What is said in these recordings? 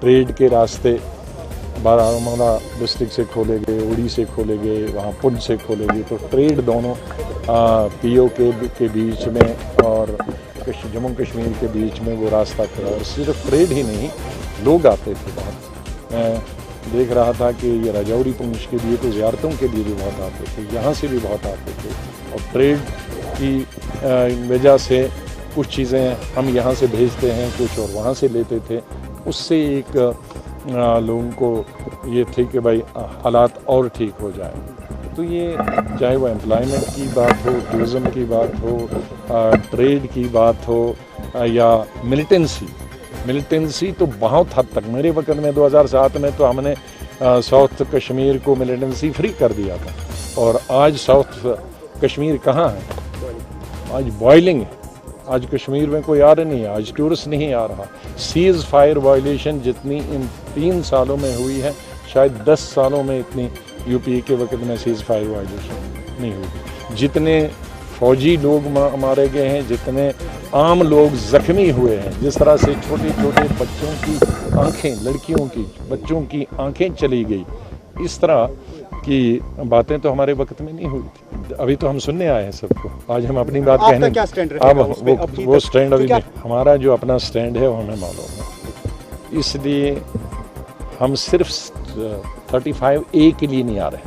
Trade के रास्ते Baramulla district से खोले गए, उड़ी से खोले गए, वहाँ पुंछ से खोले गए, तो ट्रेड दोनों POK के बीच में और जम्मू कश्मीर के बीच में वो रास्ता खुला। और सिर्फ ट्रेड ही नहीं, लोग आते थे बहुत। मैं देख रहा था कि ये राजौरी पुंछ के लिए तो ज़ियारतों के लिए भी बहुत आते थे, यहाँ से भी बहुत आते थे। और ट्रेड की वजह से कुछ चीज़ें हम यहाँ से भेजते हैं, कुछ और वहाँ से लेते थे। उससे एक लोगों को ये थी कि भाई हालात और ठीक हो जाए। तो ये चाहे वो एम्प्लॉयमेंट की बात हो, टूरिज़म की बात हो, ट्रेड की बात हो या मिलिटेंसी तो बहुत हद तक मेरे वक्त में 2007 में तो हमने साउथ कश्मीर को मिलिटेंसी फ्री कर दिया था। और आज साउथ कश्मीर कहाँ है? आज बॉयलिंग है। आज कश्मीर में कोई आ रहा नहीं है, आज टूरिस्ट नहीं आ रहा। सीज़ फायर वायलेशन जितनी इन 3 सालों में हुई है, शायद 10 सालों में इतनी यूपी के वक्त में सीज़ फायर वायलेशन नहीं हुई। जितने फौजी लोग मारे गए हैं, जितने आम लोग ज़ख्मी हुए हैं, जिस तरह से छोटे छोटे बच्चों की आँखें, लड़कियों की, बच्चों की आँखें चली गई, इस तरह की बातें तो हमारे वक्त में नहीं हुई थी। अभी तो हम सुनने आए हैं सबको, आज हम अपनी बात कहने। क्या स्टैंड रहेगा वो स्टैंड अभी नहीं, हमारा जो अपना स्टैंड है वो हमें मालूम है। इसलिए हम सिर्फ 35A के लिए नहीं आ रहे।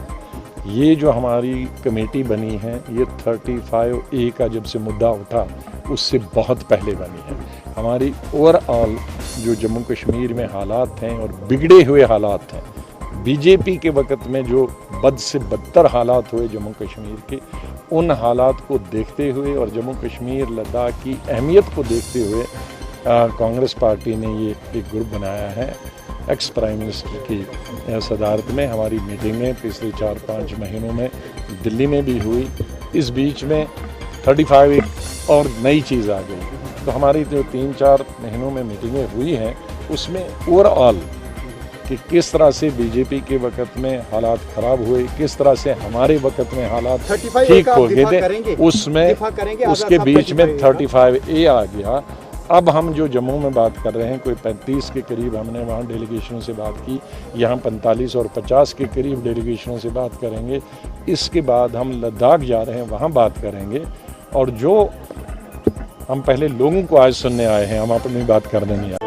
ये जो हमारी कमेटी बनी है, ये 35A का जब से मुद्दा उठा उससे बहुत पहले बनी है। हमारी ओवरऑल जो जम्मू कश्मीर में हालात हैं और बिगड़े हुए हालात हैं, बीजेपी के वक्त में जो बद से बदतर हालात हुए जम्मू कश्मीर के, उन हालात को देखते हुए और जम्मू कश्मीर लद्दाख की अहमियत को देखते हुए कांग्रेस पार्टी ने ये एक ग्रुप बनाया है। एक्स प्राइम मिनिस्टर की सदारत में हमारी मीटिंगें पिछले 4-5 महीनों में दिल्ली में भी हुई। इस बीच में 35 और नई चीज़ आ गई। तो हमारी जो 3-4 महीनों में मीटिंगें हुई हैं, उसमें ओवरऑल कि किस तरह से बीजेपी के वक्त में हालात ख़राब हुए, किस तरह से हमारे वक्त में हालात ठीक हो गए थे, उसमें उसके बीच में 35A आ गया। अब हम जो जम्मू में बात कर रहे हैं, कोई 35 के करीब हमने वहाँ डेलीगेशनों से बात की, यहाँ 45 और 50 के करीब डेलीगेशनों से बात करेंगे। इसके बाद हम लद्दाख जा रहे हैं, वहाँ बात करेंगे। और जो हम पहले लोगों को आज सुनने आए हैं, हम अपनी बात करने नहीं आए।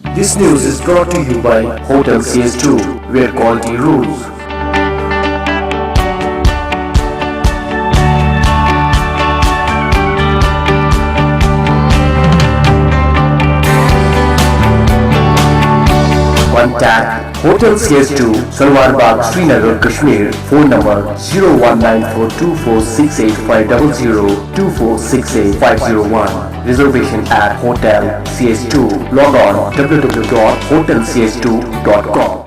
This news is brought to you by Hotel CS2, where quality rules. Contact Hotel CS2, Salwar Bagh, Srinagar, Kashmir. Phone number 0194246850, 24685001. Reservation at Hotel CS2. Log on www.hotelcs2.com.